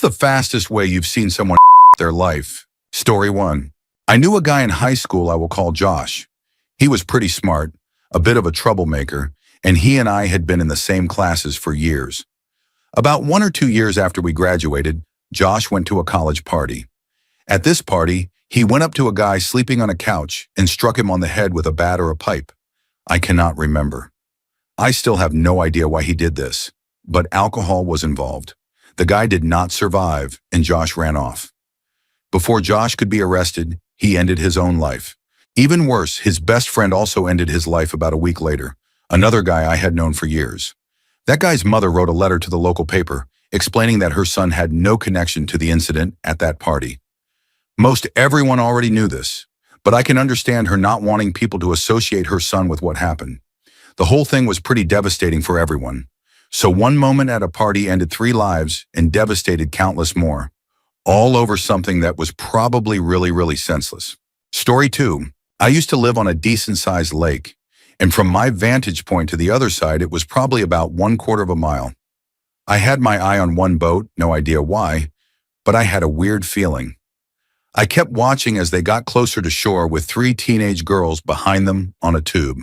What's the fastest way you've seen someone their life? Story 1. I knew a guy in high school I will call Josh. He was pretty smart, a bit of a troublemaker, and he and I had been in the same classes for years. About 1 or 2 years after we graduated, Josh went to a college party. At this party, he went up to a guy sleeping on a couch and struck him on the head with a bat or a pipe. I cannot remember. I still have no idea why he did this, but alcohol was involved. The guy did not survive, and Josh ran off. Before Josh could be arrested, he ended his own life. Even worse, his best friend also ended his life about a week later, another guy I had known for years. That guy's mother wrote a letter to the local paper, explaining that her son had no connection to the incident at that party. Most everyone already knew this, but I can understand her not wanting people to associate her son with what happened. The whole thing was pretty devastating for everyone. So one moment at a party ended 3 lives and devastated countless more, all over something that was probably really senseless. Story 2. I used to live on a decent-sized lake, and from my vantage point to the other side, it was probably about 1/4 of a mile. I had my eye on one boat, no idea why, but I had a weird feeling. I kept watching as they got closer to shore with 3 teenage girls behind them on a tube.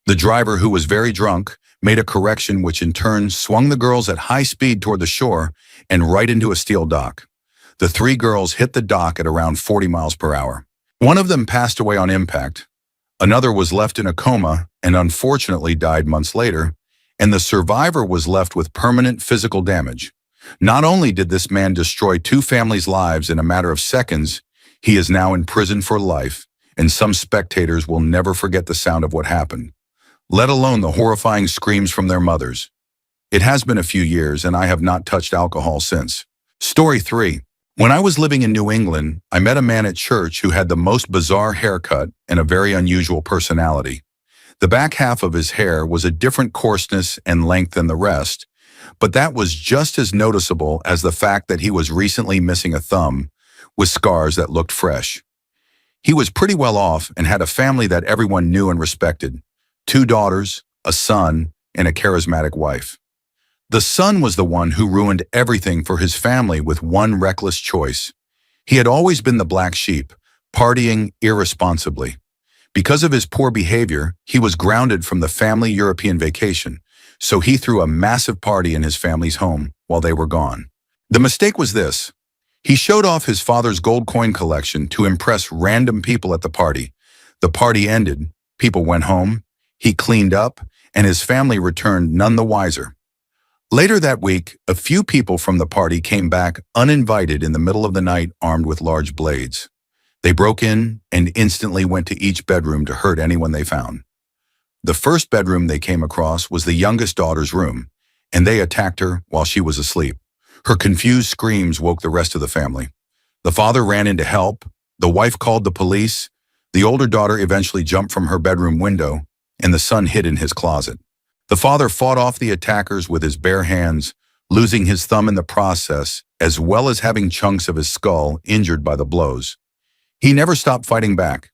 The driver, who was very drunk, made a correction which in turn swung the girls at high speed toward the shore and right into a steel dock. The 3 girls hit the dock at around 40 miles per hour. One of them passed away on impact. Another was left in a coma and unfortunately died months later, and the survivor was left with permanent physical damage. Not only did this man destroy 2 families' lives in a matter of seconds, he is now in prison for life, and some spectators will never forget the sound of what happened, let alone the horrifying screams from their mothers. It has been a few years, and I have not touched alcohol since. Story 3. When I was living in New England, I met a man at church who had the most bizarre haircut and a very unusual personality. The back half of his hair was a different coarseness and length than the rest, but that was just as noticeable as the fact that he was recently missing a thumb, with scars that looked fresh. He was pretty well off and had a family that everyone knew and respected. 2 daughters, a son, and a charismatic wife. The son was the one who ruined everything for his family with one reckless choice. He had always been the black sheep, partying irresponsibly. Because of his poor behavior, he was grounded from the family European vacation, so he threw a massive party in his family's home while they were gone. The mistake was this. He showed off his father's gold coin collection to impress random people at the party. The party ended, people went home, he cleaned up, and his family returned none the wiser. Later that week, a few people from the party came back uninvited in the middle of the night armed with large blades. They broke in and instantly went to each bedroom to hurt anyone they found. The first bedroom they came across was the youngest daughter's room, and they attacked her while she was asleep. Her confused screams woke the rest of the family. The father ran in to help, the wife called the police, the older daughter eventually jumped from her bedroom window, and the son hid in his closet. The father fought off the attackers with his bare hands, losing his thumb in the process, as well as having chunks of his skull injured by the blows. He never stopped fighting back.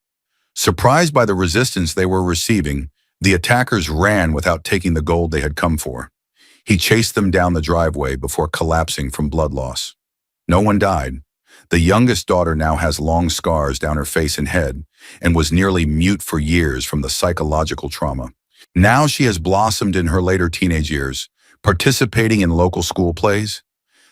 Surprised by the resistance they were receiving, the attackers ran without taking the gold they had come for. He chased them down the driveway before collapsing from blood loss. No one died. The youngest daughter now has long scars down her face and head and was nearly mute for years from the psychological trauma. Now she has blossomed in her later teenage years, participating in local school plays.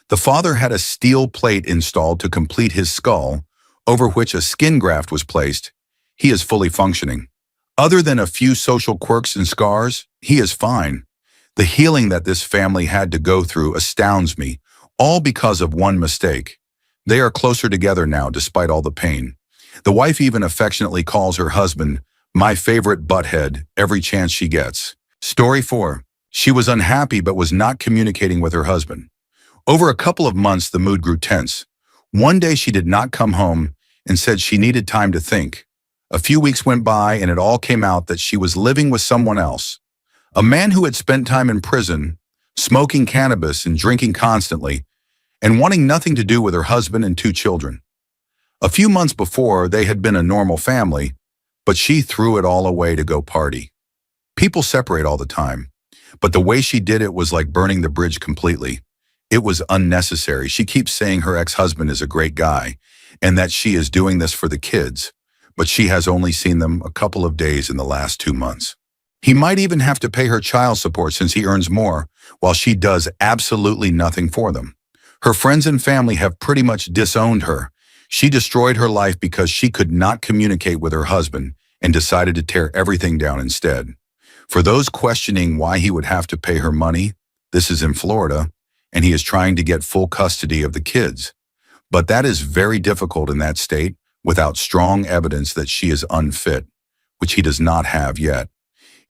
The father had a steel plate installed to complete his skull, over which a skin graft was placed. He is fully functioning. Other than a few social quirks and scars, he is fine. The healing that this family had to go through astounds me, all because of one mistake. They are closer together now despite all the pain. The wife even affectionately calls her husband my favorite butthead every chance she gets. Story 4. She was unhappy but was not communicating with her husband. Over a couple of months, the mood grew tense. One day she did not come home and said she needed time to think. A few weeks went by and it all came out that she was living with someone else. A man who had spent time in prison, smoking cannabis and drinking constantly, and wanting nothing to do with her husband and 2 children. A few months before, they had been a normal family, but she threw it all away to go party. People separate all the time, but the way she did it was like burning the bridge completely. It was unnecessary. She keeps saying her ex-husband is a great guy and that she is doing this for the kids, but she has only seen them a couple of days in the last 2 months. He might even have to pay her child support since he earns more, while she does absolutely nothing for them. Her friends and family have pretty much disowned her. She destroyed her life because she could not communicate with her husband and decided to tear everything down instead. For those questioning why he would have to pay her money, this is in Florida, and he is trying to get full custody of the kids. But that is very difficult in that state without strong evidence that she is unfit, which he does not have yet.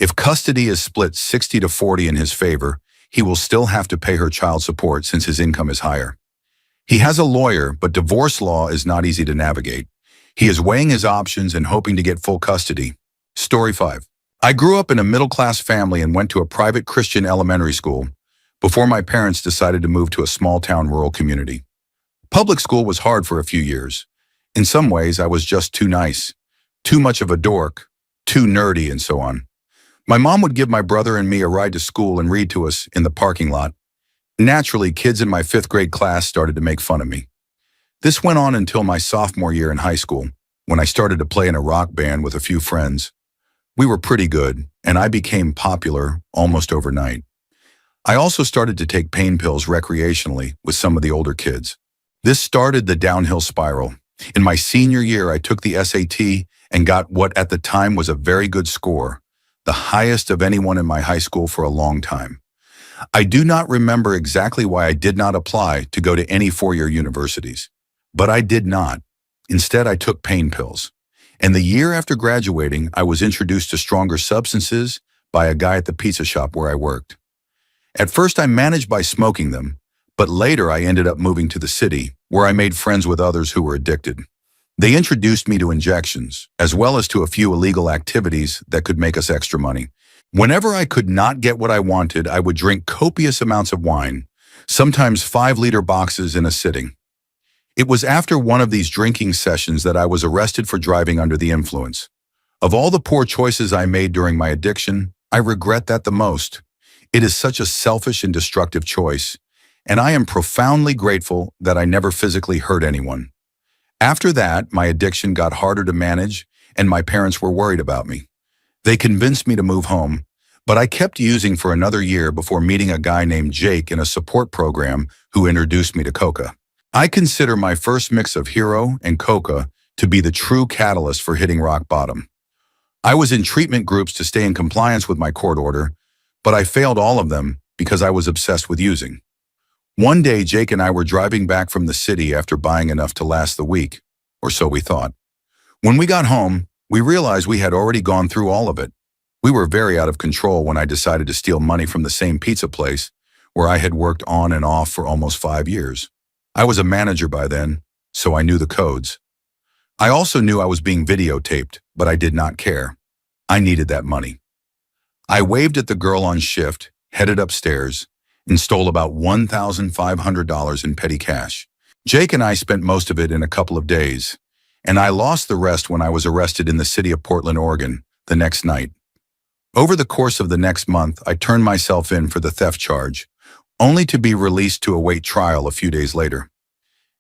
If custody is split 60-40 in his favor, he will still have to pay her child support since his income is higher. He has a lawyer, but divorce law is not easy to navigate. He is weighing his options and hoping to get full custody. Story 5. I grew up in a middle-class family and went to a private Christian elementary school before my parents decided to move to a small-town rural community. Public school was hard for a few years. In some ways, I was just too nice, too much of a dork, too nerdy, and so on. My mom would give my brother and me a ride to school and read to us in the parking lot. Naturally, kids in my 5th grade class started to make fun of me. This went on until my sophomore year in high school, when I started to play in a rock band with a few friends. We were pretty good, and I became popular almost overnight. I also started to take pain pills recreationally with some of the older kids. This started the downhill spiral. In my senior year, I took the SAT and got what at the time was a very good score, the highest of anyone in my high school for a long time. I do not remember exactly why I did not apply to go to any four-year universities, but I did not. Instead, I took pain pills. And the year after graduating, I was introduced to stronger substances by a guy at the pizza shop where I worked. At first, I managed by smoking them, but later I ended up moving to the city, where I made friends with others who were addicted. They introduced me to injections, as well as to a few illegal activities that could make us extra money. Whenever I could not get what I wanted, I would drink copious amounts of wine, sometimes 5-liter boxes in a sitting. It was after one of these drinking sessions that I was arrested for driving under the influence. Of all the poor choices I made during my addiction, I regret that the most. It is such a selfish and destructive choice, and I am profoundly grateful that I never physically hurt anyone. After that, my addiction got harder to manage, and my parents were worried about me. They convinced me to move home, but I kept using for another year before meeting a guy named Jake in a support program who introduced me to coca. I consider my first mix of hero and coca to be the true catalyst for hitting rock bottom. I was in treatment groups to stay in compliance with my court order, but I failed all of them because I was obsessed with using. One day, Jake and I were driving back from the city after buying enough to last the week, or so we thought. When we got home, we realized we had already gone through all of it. We were very out of control when I decided to steal money from the same pizza place where I had worked on and off for almost 5 years. I was a manager by then, so I knew the codes. I also knew I was being videotaped, but I did not care. I needed that money. I waved at the girl on shift, headed upstairs, and stole about $1,500 in petty cash. Jake and I spent most of it in a couple of days, and I lost the rest when I was arrested in the city of Portland, Oregon, the next night. Over the course of the next month, I turned myself in for the theft charge, only to be released to await trial a few days later.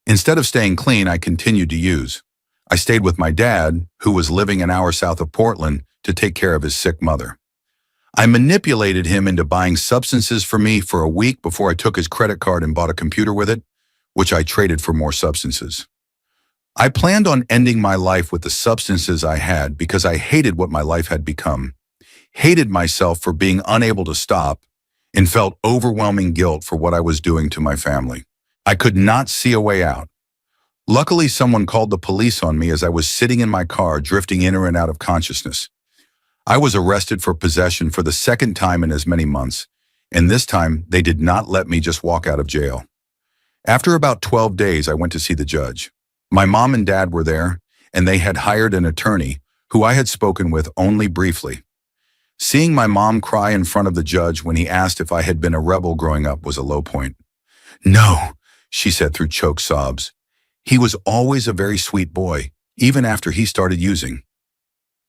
Instead of staying clean, I continued to use. I stayed with my dad, who was living an hour south of Portland, to take care of his sick mother. I manipulated him into buying substances for me for a week before I took his credit card and bought a computer with it, which I traded for more substances. I planned on ending my life with the substances I had because I hated what my life had become, hated myself for being unable to stop, and felt overwhelming guilt for what I was doing to my family. I could not see a way out. Luckily, someone called the police on me as I was sitting in my car drifting in and out of consciousness. I was arrested for possession for the second time in as many months, and this time they did not let me just walk out of jail. After about 12 days, I went to see the judge. My mom and dad were there, and they had hired an attorney who I had spoken with only briefly. Seeing my mom cry in front of the judge when he asked if I had been a rebel growing up was a low point. "No," she said through choked sobs. "He was always a very sweet boy, even after he started using.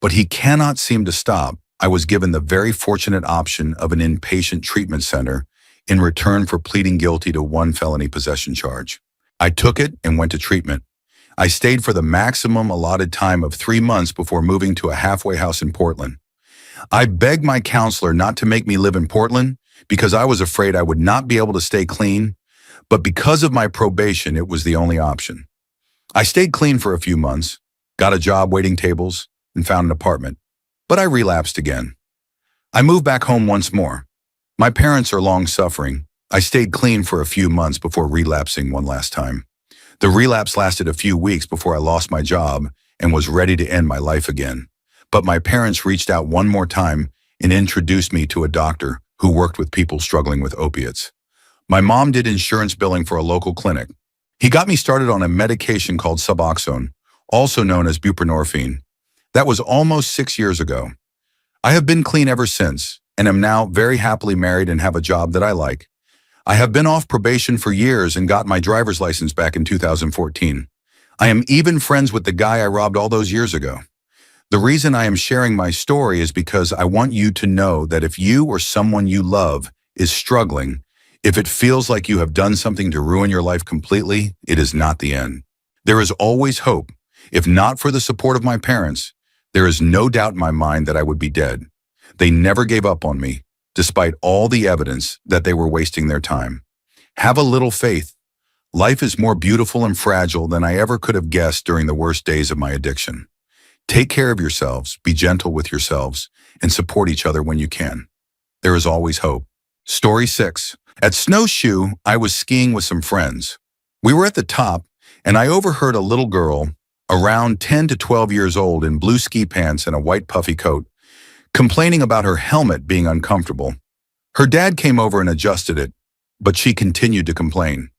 But he cannot seem to stop." I was given the very fortunate option of an inpatient treatment center in return for pleading guilty to one felony possession charge. I took it and went to treatment. I stayed for the maximum allotted time of 3 months before moving to a halfway house in Portland. I begged my counselor not to make me live in Portland because I was afraid I would not be able to stay clean, but because of my probation, it was the only option. I stayed clean for a few months, got a job waiting tables, and found an apartment, but I relapsed again. I moved back home once more. My parents are long-suffering. I stayed clean for a few months before relapsing one last time. The relapse lasted a few weeks before I lost my job and was ready to end my life again. But my parents reached out one more time and introduced me to a doctor who worked with people struggling with opiates. My mom did insurance billing for a local clinic. He got me started on a medication called Suboxone, also known as buprenorphine. That was almost 6 years ago. I have been clean ever since, and am now very happily married and have a job that I like. I have been off probation for years and got my driver's license back in 2014. I am even friends with the guy I robbed all those years ago. The reason I am sharing my story is because I want you to know that if you or someone you love is struggling, if it feels like you have done something to ruin your life completely, it is not the end. There is always hope. If not for the support of my parents, there is no doubt in my mind that I would be dead. They never gave up on me, despite all the evidence that they were wasting their time. Have a little faith. Life is more beautiful and fragile than I ever could have guessed during the worst days of my addiction. Take care of yourselves, be gentle with yourselves, and support each other when you can. There is always hope. Story 6. At Snowshoe, I was skiing with some friends. We were at the top, and I overheard a little girl, around 10 to 12 years old in blue ski pants and a white puffy coat, complaining about her helmet being uncomfortable. Her dad came over and adjusted it, but she continued to complain.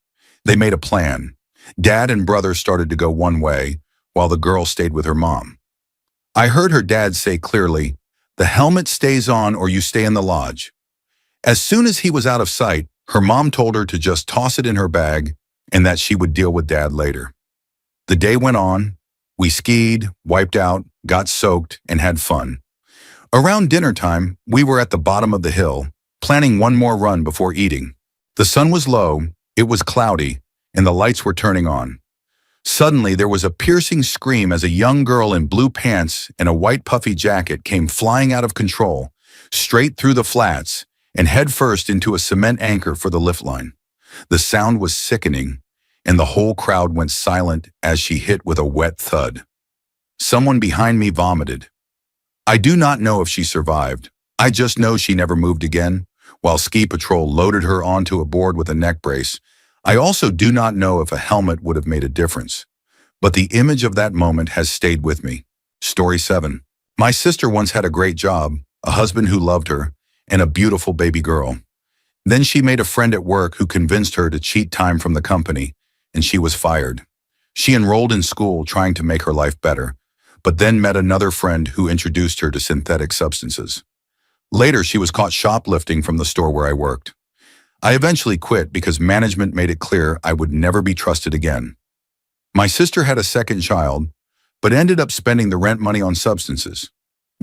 They made a plan. Dad and brother started to go one way, while the girl stayed with her mom. I heard her dad say clearly, "The helmet stays on or you stay in the lodge." As soon as he was out of sight, her mom told her to just toss it in her bag and that she would deal with Dad later. The day went on. We skied, wiped out, got soaked, and had fun. Around dinner time, we were at the bottom of the hill, planning one more run before eating. The sun was low, it was cloudy, and the lights were turning on. Suddenly, there was a piercing scream as a young girl in blue pants and a white puffy jacket came flying out of control, straight through the flats, and headfirst into a cement anchor for the lift line. The sound was sickening, and the whole crowd went silent as she hit with a wet thud. Someone behind me vomited. I do not know if she survived. I just know she never moved again, while ski patrol loaded her onto a board with a neck brace. I also do not know if a helmet would have made a difference. But the image of that moment has stayed with me. Story 7. My sister once had a great job, a husband who loved her, and a beautiful baby girl. Then she made a friend at work who convinced her to cheat time from the company, and she was fired. She enrolled in school trying to make her life better, but then met another friend who introduced her to synthetic substances. Later, she was caught shoplifting from the store where I worked. I eventually quit because management made it clear I would never be trusted again. My sister had a second child, but ended up spending the rent money on substances.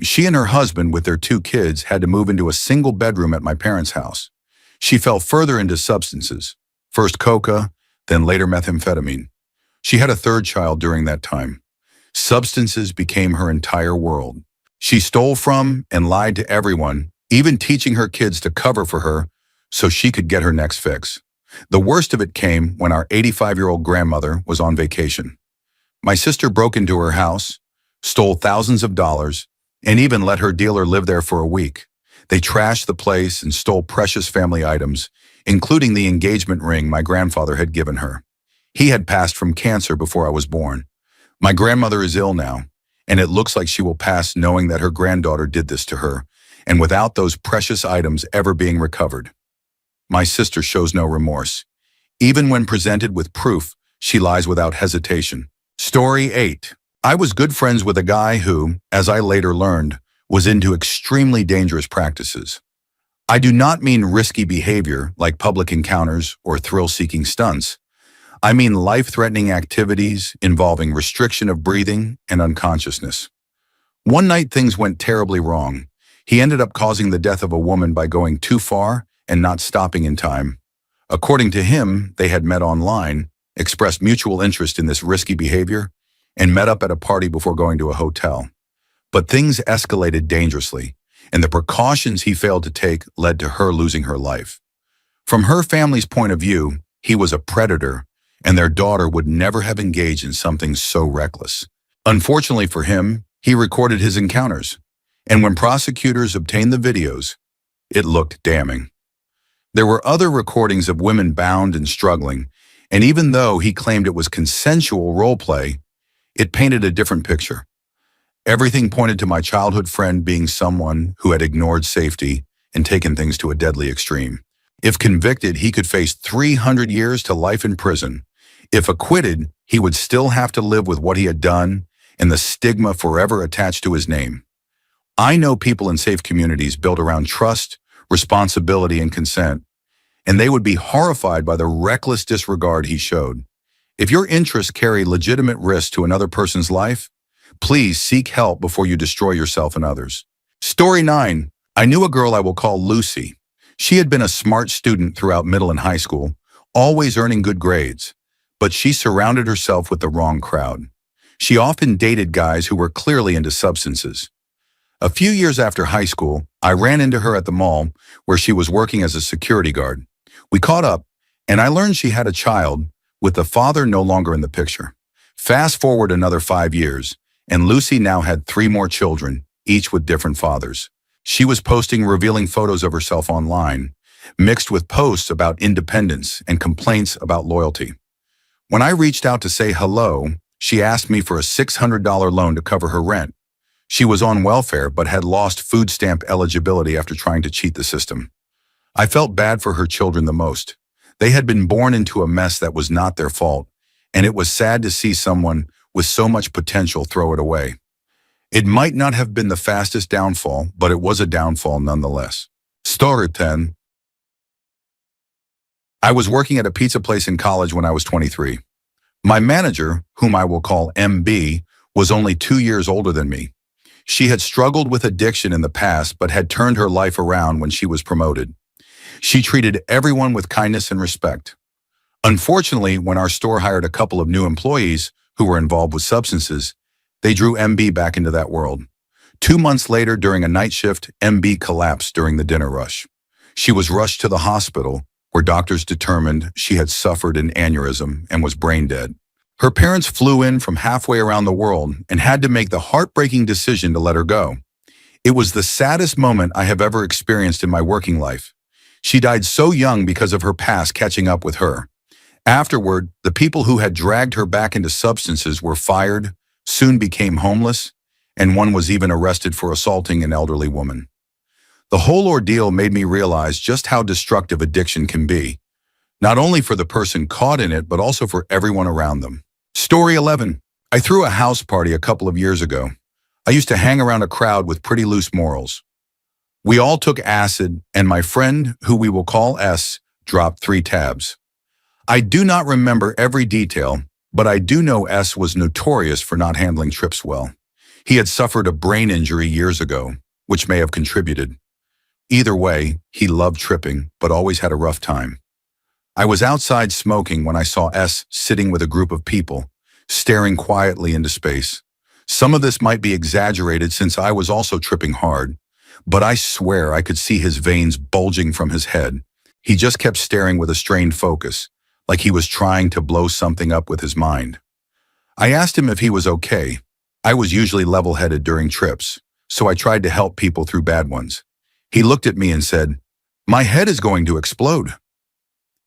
She and her husband, with their 2 kids, had to move into a single bedroom at my parents' house. She fell further into substances, first coca, then later methamphetamine. She had a 3rd child during that time. Substances became her entire world. She stole from and lied to everyone, even teaching her kids to cover for her so she could get her next fix. The worst of it came when our 85-year-old grandmother was on vacation. My sister broke into her house, stole thousands of dollars, and even let her dealer live there for a week. They trashed the place and stole precious family items, including the engagement ring my grandfather had given her. He had passed from cancer before I was born. My grandmother is ill now, and it looks like she will pass knowing that her granddaughter did this to her, and without those precious items ever being recovered. My sister shows no remorse. Even when presented with proof, she lies without hesitation. Story 8. I was good friends with a guy who, as I later learned, was into extremely dangerous practices. I do not mean risky behavior like public encounters or thrill-seeking stunts. I mean life-threatening activities involving restriction of breathing and unconsciousness. One night things went terribly wrong. He ended up causing the death of a woman by going too far and not stopping in time. According to him, they had met online, expressed mutual interest in this risky behavior, and met up at a party before going to a hotel. But things escalated dangerously, and the precautions he failed to take led to her losing her life. From her family's point of view, he was a predator, and their daughter would never have engaged in something so reckless. Unfortunately for him, he recorded his encounters, and when prosecutors obtained the videos, it looked damning. There were other recordings of women bound and struggling, and even though he claimed it was consensual role play, it painted a different picture. Everything pointed to my childhood friend being someone who had ignored safety and taken things to a deadly extreme. If convicted, he could face 300 years to life in prison. If acquitted, he would still have to live with what he had done and the stigma forever attached to his name. I know people in safe communities built around trust, responsibility, and consent, and they would be horrified by the reckless disregard he showed. If your interests carry legitimate risk to another person's life, please seek help before you destroy yourself and others. Story 9. I knew a girl I will call Lucy. She had been a smart student throughout middle and high school, always earning good grades, but she surrounded herself with the wrong crowd. She often dated guys who were clearly into substances. A few years after high school, I ran into her at the mall where she was working as a security guard. We caught up, and I learned she had a child, with the father no longer in the picture. Fast forward another 5 years, and Lucy now had 3 more children, each with different fathers. She was posting revealing photos of herself online, mixed with posts about independence and complaints about loyalty. When I reached out to say hello, she asked me for a $600 loan to cover her rent. She was on welfare but had lost food stamp eligibility after trying to cheat the system. I felt bad for her children the most. They had been born into a mess that was not their fault, and it was sad to see someone with so much potential throw it away. It might not have been the fastest downfall, but it was a downfall nonetheless. Story 10. I was working at a pizza place in college when I was 23. My manager, whom I will call MB, was only 2 years older than me. She had struggled with addiction in the past but had turned her life around when she was promoted. She treated everyone with kindness and respect. Unfortunately, when our store hired a couple of new employees who were involved with substances, they drew MB back into that world. 2 months later, during a night shift, MB collapsed during the dinner rush. She was rushed to the hospital, where doctors determined she had suffered an aneurysm and was brain dead. Her parents flew in from halfway around the world and had to make the heartbreaking decision to let her go. It was the saddest moment I have ever experienced in my working life. She died so young because of her past catching up with her. Afterward, the people who had dragged her back into substances were fired, soon became homeless, and one was even arrested for assaulting an elderly woman. The whole ordeal made me realize just how destructive addiction can be, not only for the person caught in it, but also for everyone around them. Story 11. I threw a house party a couple of years ago. I used to hang around a crowd with pretty loose morals. We all took acid, and my friend, who we will call S, dropped 3 tabs. I do not remember every detail, but I do know S was notorious for not handling trips well. He had suffered a brain injury years ago, which may have contributed. Either way, he loved tripping, but always had a rough time. I was outside smoking when I saw S sitting with a group of people, staring quietly into space. Some of this might be exaggerated since I was also tripping hard, but I swear I could see his veins bulging from his head. He just kept staring with a strained focus, like he was trying to blow something up with his mind. I asked him if he was okay. I was usually level-headed during trips, so I tried to help people through bad ones. He looked at me and said, "My head is going to explode."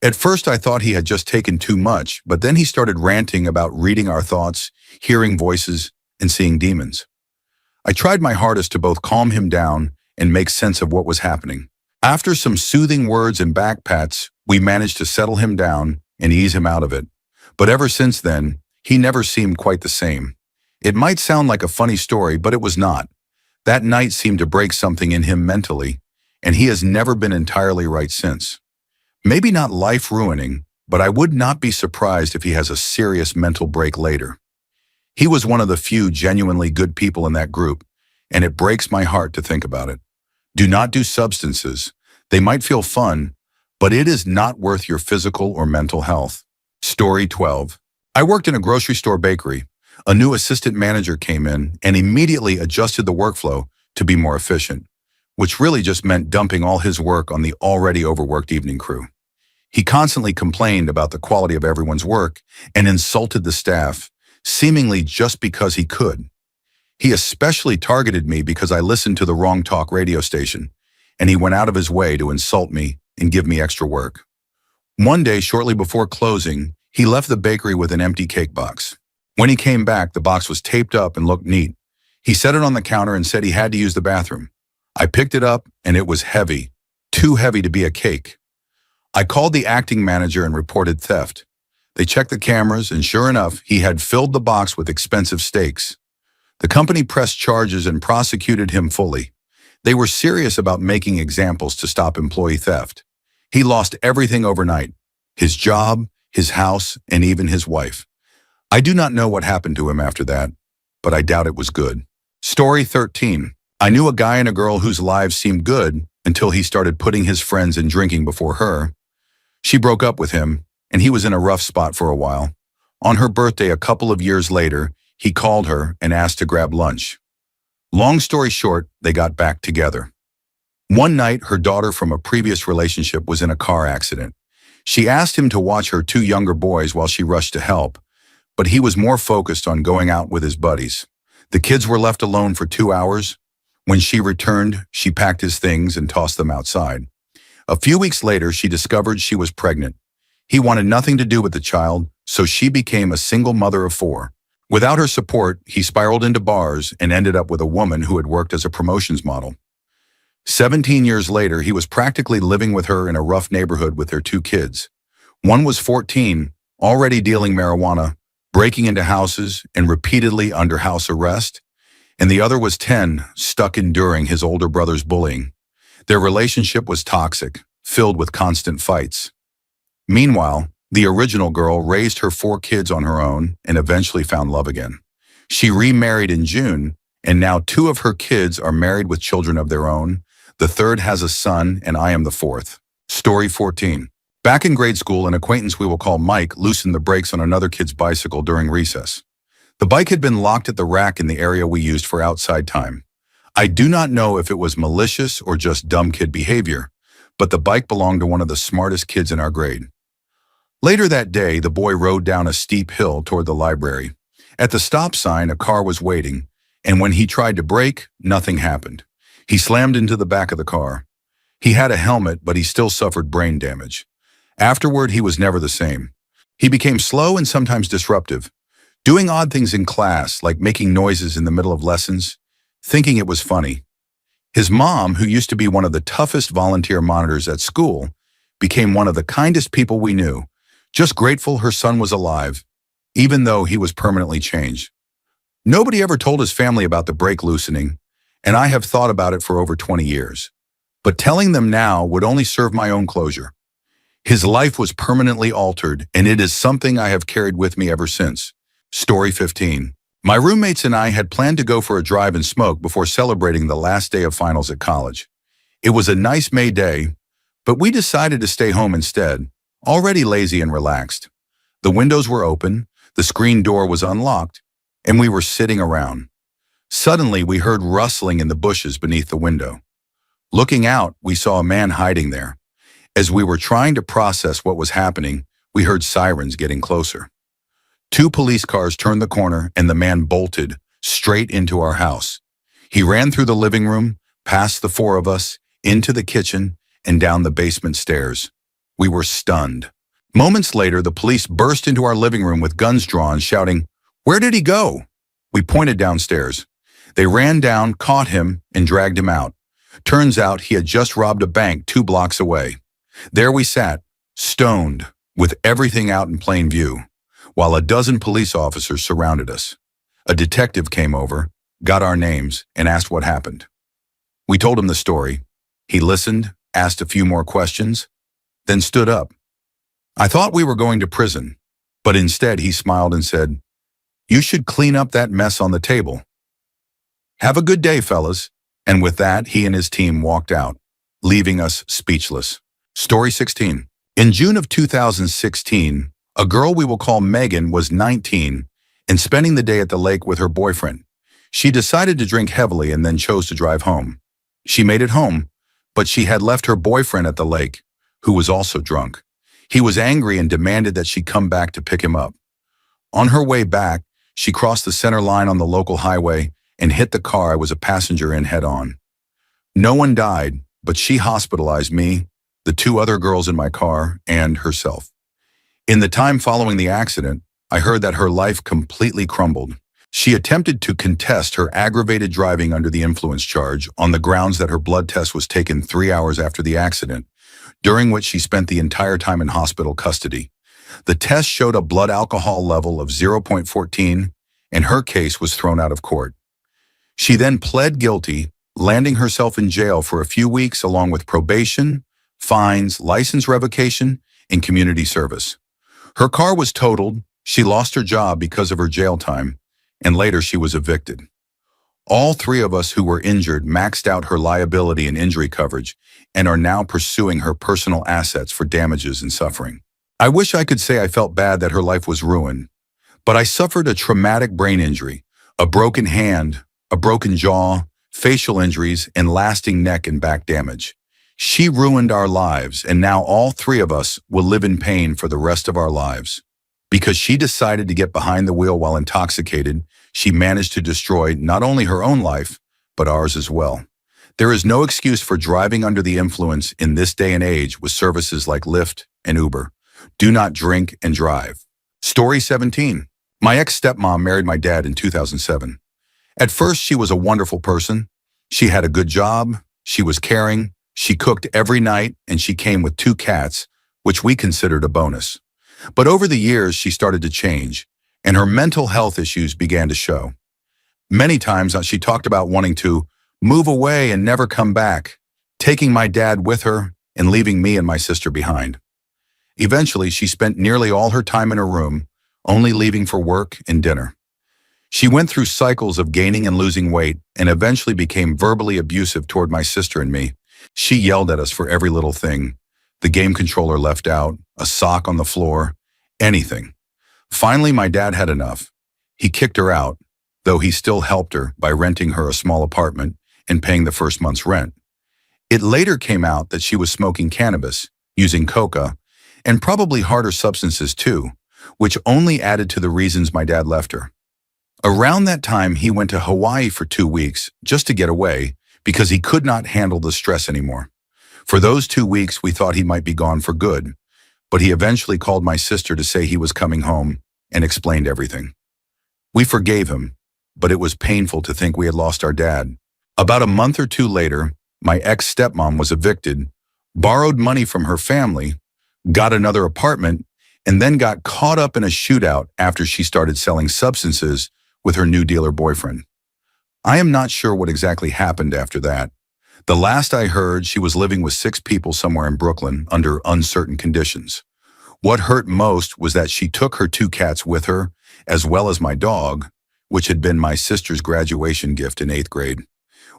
At first I thought he had just taken too much, but then he started ranting about reading our thoughts, hearing voices, and seeing demons. I tried my hardest to both calm him down and make sense of what was happening. After some soothing words and back pats, we managed to settle him down and ease him out of it. But ever since then, he never seemed quite the same. It might sound like a funny story, but it was not. That night seemed to break something in him mentally, and he has never been entirely right since. Maybe not life-ruining, but I would not be surprised if he has a serious mental break later. He was one of the few genuinely good people in that group, and it breaks my heart to think about it. Do not do substances. They might feel fun, but it is not worth your physical or mental health. Story 12. I worked in a grocery store bakery. A new assistant manager came in and immediately adjusted the workflow to be more efficient, which really just meant dumping all his work on the already overworked evening crew. He constantly complained about the quality of everyone's work and insulted the staff, seemingly just because he could. He especially targeted me because I listened to the wrong talk radio station, and he went out of his way to insult me and give me extra work. One day, shortly before closing, he left the bakery with an empty cake box. When he came back, the box was taped up and looked neat. He set it on the counter and said he had to use the bathroom. I picked it up, and it was heavy, too heavy to be a cake. I called the acting manager and reported theft. They checked the cameras, and sure enough, he had filled the box with expensive steaks. The company pressed charges and prosecuted him fully. They were serious about making examples to stop employee theft. He lost everything overnight: his job, his house, and even his wife. I do not know what happened to him after that, but I doubt it was good. Story 13. I knew a guy and a girl whose lives seemed good until he started putting his friends in drinking before her. She broke up with him, and he was in a rough spot for a while. On her birthday a couple of years later, he called her and asked to grab lunch. Long story short, they got back together. One night, her daughter from a previous relationship was in a car accident. She asked him to watch her two younger boys while she rushed to help, but he was more focused on going out with his buddies. The kids were left alone for 2 hours. When she returned, she packed his things and tossed them outside. A few weeks later, she discovered she was pregnant. He wanted nothing to do with the child, so she became a single mother of 4. Without her support, he spiraled into bars and ended up with a woman who had worked as a promotions model. 17 years later, he was practically living with her in a rough neighborhood with their 2 kids. One was 14, already dealing marijuana, breaking into houses, and repeatedly under house arrest, and the other was 10, stuck enduring his older brother's bullying. Their relationship was toxic, filled with constant fights. Meanwhile, the original girl raised her 4 kids on her own and eventually found love again. She remarried in June, and now 2 of her kids are married with children of their own. The third has a son, and I am the 4th. Story 14. Back in grade school, an acquaintance we will call Mike loosened the brakes on another kid's bicycle during recess. The bike had been locked at the rack in the area we used for outside time. I do not know if it was malicious or just dumb kid behavior, but the bike belonged to one of the smartest kids in our grade. Later that day, the boy rode down a steep hill toward the library. At the stop sign, a car was waiting, and when he tried to brake, nothing happened. He slammed into the back of the car. He had a helmet, but he still suffered brain damage. Afterward, he was never the same. He became slow and sometimes disruptive, doing odd things in class, like making noises in the middle of lessons, thinking it was funny. His mom, who used to be one of the toughest volunteer monitors at school, became one of the kindest people we knew, just grateful her son was alive, even though he was permanently changed. Nobody ever told his family about the brake loosening, and I have thought about it for over 20 years. But telling them now would only serve my own closure. His life was permanently altered, and it is something I have carried with me ever since. Story 15. My roommates and I had planned to go for a drive and smoke before celebrating the last day of finals at college. It was a nice May day, but we decided to stay home instead, already lazy and relaxed. The windows were open, the screen door was unlocked, and we were sitting around. Suddenly, we heard rustling in the bushes beneath the window. Looking out, we saw a man hiding there. As we were trying to process what was happening, we heard sirens getting closer. 2 police cars turned the corner, and the man bolted straight into our house. He ran through the living room, past the 4 of us, into the kitchen, and down the basement stairs. We were stunned. Moments later, the police burst into our living room with guns drawn, shouting, "Where did he go?" We pointed downstairs. They ran down, caught him, and dragged him out. Turns out he had just robbed a bank 2 blocks away. There we sat, stoned, with everything out in plain view, while a dozen police officers surrounded us. A detective came over, got our names, and asked what happened. We told him the story. He listened, asked a few more questions, then stood up. I thought we were going to prison, but instead he smiled and said, "You should clean up that mess on the table. Have a good day, fellas." And with that, he and his team walked out. leaving us speechless. Story 16. In June of 2016, a girl we will call Megan was 19 and spending the day at the lake with her boyfriend. She decided to drink heavily and then chose to drive home. She made it home, but she had left her boyfriend at the lake, who was also drunk. He was angry and demanded that she come back to pick him up. On her way back, she crossed the center line on the local highway and hit the car I was a passenger in head-on. No one died, but she hospitalized me, the two other girls in my car, and herself. In the time following the accident, I heard that her life completely crumbled. She attempted to contest her aggravated driving under the influence charge on the grounds that her blood test was taken 3 hours after the accident, during which she spent the entire time in hospital custody. The test showed a blood alcohol level of 0.14, and her case was thrown out of court. She then pled guilty, landing herself in jail for a few weeks along with probation, fines, license revocation, and community service. Her car was totaled, she lost her job because of her jail time, and later she was evicted. All three of us who were injured maxed out her liability and injury coverage and are now pursuing her personal assets for damages and suffering. I wish I could say I felt bad that her life was ruined, but I suffered a traumatic brain injury, a broken hand, a broken jaw, facial injuries, and lasting neck and back damage. She ruined our lives, and now all three of us will live in pain for the rest of our lives. Because she decided to get behind the wheel while intoxicated, she managed to destroy not only her own life, but ours as well. There is no excuse for driving under the influence in this day and age with services like Lyft and Uber. Do not drink and drive. Story 17. My ex-stepmom married my dad in 2007. At first, she was a wonderful person. She had a good job, she was caring, she cooked every night, and she came with 2 cats, which we considered a bonus. But over the years, she started to change, and her mental health issues began to show. Many times she talked about wanting to move away and never come back, taking my dad with her and leaving me and my sister behind. Eventually, she spent nearly all her time in her room, only leaving for work and dinner. She went through cycles of gaining and losing weight and eventually became verbally abusive toward my sister and me. She yelled at us for every little thing. The game controller left out, a sock on the floor, anything. Finally, my dad had enough. He kicked her out, though he still helped her by renting her a small apartment and paying the first month's rent. It later came out that she was smoking cannabis, using coca, and probably harder substances too, which only added to the reasons my dad left her. Around that time, he went to Hawaii for 2 weeks just to get away because he could not handle the stress anymore. For those 2 weeks, we thought he might be gone for good, but he eventually called my sister to say he was coming home and explained everything. We forgave him, but it was painful to think we had lost our dad. About a month or 2 later, my ex-stepmom was evicted, borrowed money from her family, got another apartment, and then got caught up in a shootout after she started selling substances with her new dealer boyfriend. I am not sure what exactly happened after that. The last I heard, she was living with 6 people somewhere in Brooklyn under uncertain conditions. What hurt most was that she took her 2 cats with her, as well as my dog, which had been my sister's graduation gift in 8th grade.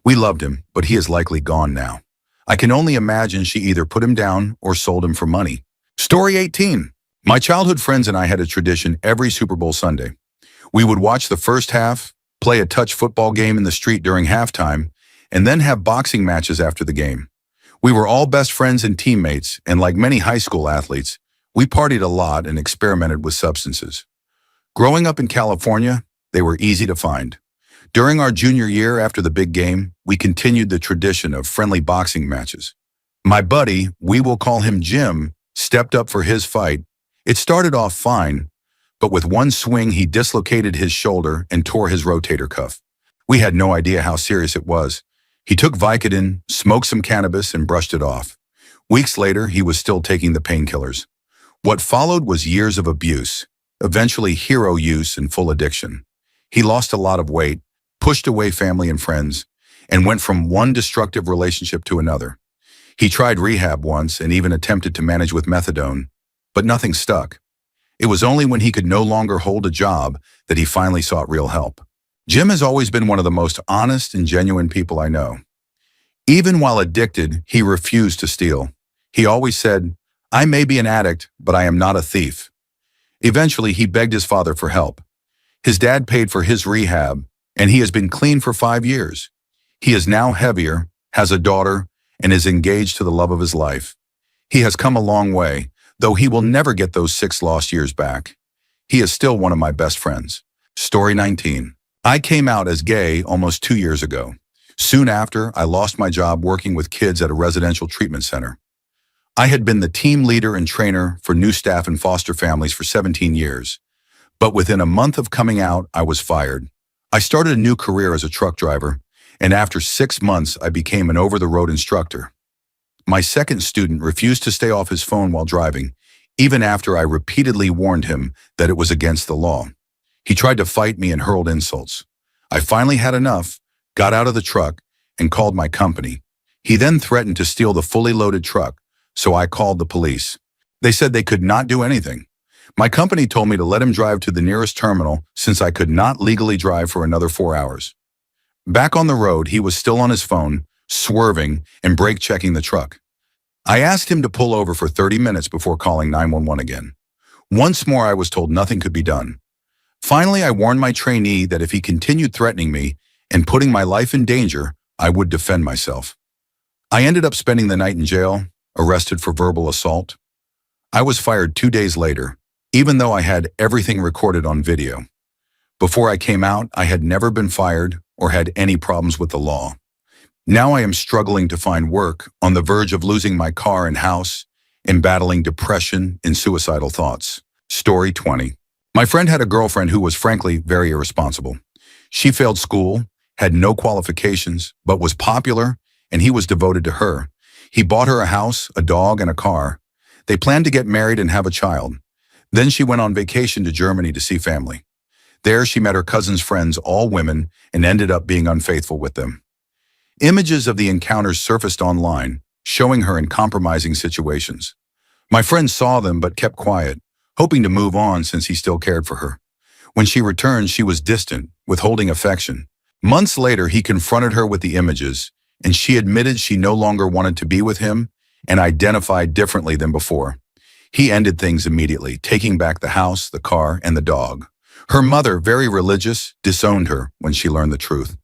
We loved him, but he is likely gone now. I can only imagine she either put him down or sold him for money. Story 18. My childhood friends and I had a tradition every Super Bowl Sunday. We would watch the first half, play a touch football game in the street during halftime, and then have boxing matches after the game. We were all best friends and teammates, and like many high school athletes, we partied a lot and experimented with substances. Growing up in California, they were easy to find. During our junior year after the big game, we continued the tradition of friendly boxing matches. My buddy, we will call him Jim, stepped up for his fight. It started off fine, but with one swing he dislocated his shoulder and tore his rotator cuff. We had no idea how serious it was. He took Vicodin, smoked some cannabis, and brushed it off. Weeks later, he was still taking the painkillers. What followed was years of abuse, eventually hero use and full addiction. He lost a lot of weight, pushed away family and friends, and went from one destructive relationship to another. He tried rehab once and even attempted to manage with methadone, but nothing stuck. It was only when he could no longer hold a job that he finally sought real help. Jim has always been one of the most honest and genuine people I know. Even while addicted, he refused to steal. He always said, "I may be an addict, but I am not a thief." Eventually, he begged his father for help. His dad paid for his rehab, and he has been clean for 5 years. He is now heavier, has a daughter, and is engaged to the love of his life. He has come a long way, though he will never get those 6 lost years back. He is still one of my best friends. Story 19. I came out as gay almost 2 years ago. Soon after, I lost my job working with kids at a residential treatment center. I had been the team leader and trainer for new staff and foster families for 17 years. But within a month of coming out, I was fired. I started a new career as a truck driver, and after 6 months, I became an over-the-road instructor. My second student refused to stay off his phone while driving, even after I repeatedly warned him that it was against the law. He tried to fight me and hurled insults. I finally had enough, got out of the truck, and called my company. He then threatened to steal the fully loaded truck, so I called the police. They said they could not do anything. My company told me to let him drive to the nearest terminal since I could not legally drive for another 4 hours. Back on the road, he was still on his phone, swerving and brake checking the truck. I asked him to pull over for 30 minutes before calling 911 again. Once more, I was told nothing could be done. Finally, I warned my trainee that if he continued threatening me and putting my life in danger, I would defend myself. I ended up spending the night in jail, arrested for verbal assault. I was fired 2 days later, even though I had everything recorded on video. Before I came out, I had never been fired or had any problems with the law. Now I am struggling to find work, on the verge of losing my car and house, and battling depression and suicidal thoughts. Story 20. My friend had a girlfriend who was frankly very irresponsible. She failed school, had no qualifications, but was popular, and he was devoted to her. He bought her a house, a dog, and a car. They planned to get married and have a child. Then she went on vacation to Germany to see family. There she met her cousin's friends, all women, and ended up being unfaithful with them. Images of the encounters surfaced online, showing her in compromising situations. My friend saw them but kept quiet, hoping to move on since he still cared for her. When she returned, she was distant, withholding affection. Months later, he confronted her with the images, and she admitted she no longer wanted to be with him and identified differently than before. He ended things immediately, taking back the house, the car, and the dog. Her mother, very religious, disowned her when she learned the truth.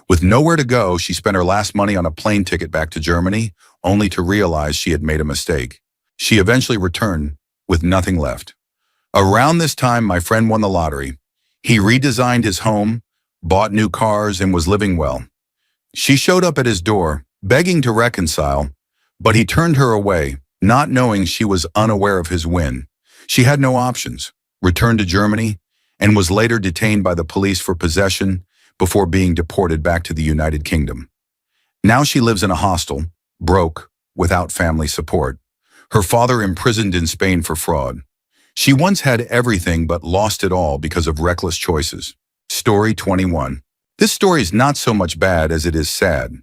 With nowhere to go, she spent her last money on a plane ticket back to Germany, only to realize she had made a mistake. She eventually returned with nothing left. Around this time, my friend won the lottery. He redesigned his home, bought new cars, and was living well. She showed up at his door, begging to reconcile, but he turned her away, not knowing she was unaware of his win. She had no options, returned to Germany, and was later detained by the police for possession before being deported back to the United Kingdom. Now she lives in a hostel, broke, without family support. Her father imprisoned in Spain for fraud. She once had everything but lost it all because of reckless choices. Story 21. This story is not so much bad as it is sad.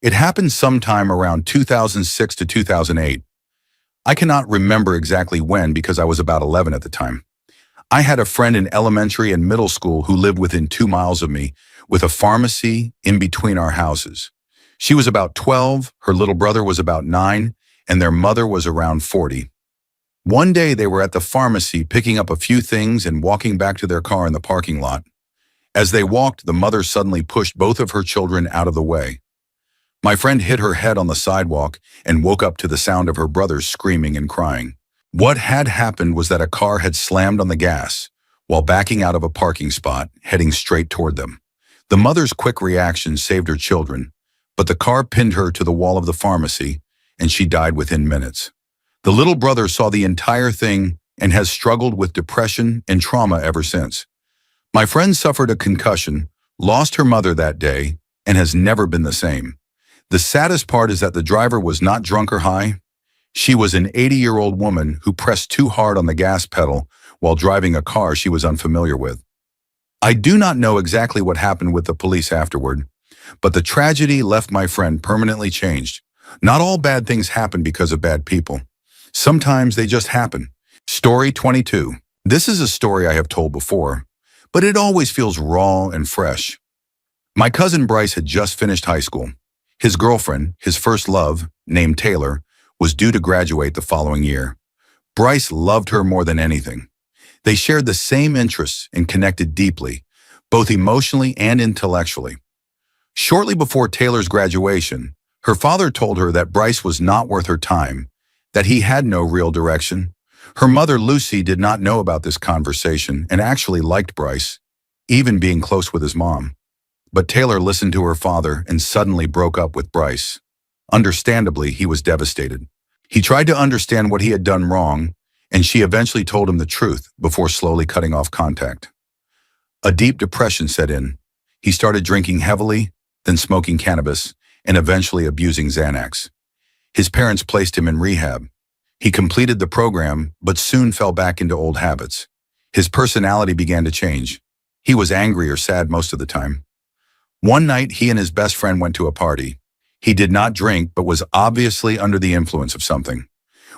It happened sometime around 2006 to 2008. I cannot remember exactly when because I was about 11 at the time. I had a friend in elementary and middle school who lived within 2 miles of me, with a pharmacy in between our houses. She was about 12, her little brother was about 9, and their mother was around 40. One day they were at the pharmacy picking up a few things and walking back to their car in the parking lot. As they walked, the mother suddenly pushed both of her children out of the way. My friend hit her head on the sidewalk and woke up to the sound of her brothers screaming and crying. What had happened was that a car had slammed on the gas while backing out of a parking spot, heading straight toward them. The mother's quick reaction saved her children, but the car pinned her to the wall of the pharmacy, and she died within minutes. The little brother saw the entire thing and has struggled with depression and trauma ever since. My friend suffered a concussion, lost her mother that day, and has never been the same. The saddest part is that the driver was not drunk or high. She was an 80-year-old woman who pressed too hard on the gas pedal while driving a car she was unfamiliar with. I do not know exactly what happened with the police afterward, but the tragedy left my friend permanently changed. Not all bad things happen because of bad people. Sometimes they just happen. Story 22. This is a story I have told before, but it always feels raw and fresh. My cousin Bryce had just finished high school. His girlfriend, his first love, named Taylor, was due to graduate the following year. Bryce loved her more than anything. They shared the same interests and connected deeply, both emotionally and intellectually. Shortly before Taylor's graduation, her father told her that Bryce was not worth her time, that he had no real direction. Her mother, Lucy, did not know about this conversation and actually liked Bryce, even being close with his mom. But Taylor listened to her father and suddenly broke up with Bryce. Understandably, he was devastated. He tried to understand what he had done wrong, and she eventually told him the truth before slowly cutting off contact. A deep depression set in. He started drinking heavily, then smoking cannabis, and eventually abusing Xanax. His parents placed him in rehab. He completed the program, but soon fell back into old habits. His personality began to change. He was angry or sad most of the time. One night, he and his best friend went to a party. He did not drink, but was obviously under the influence of something.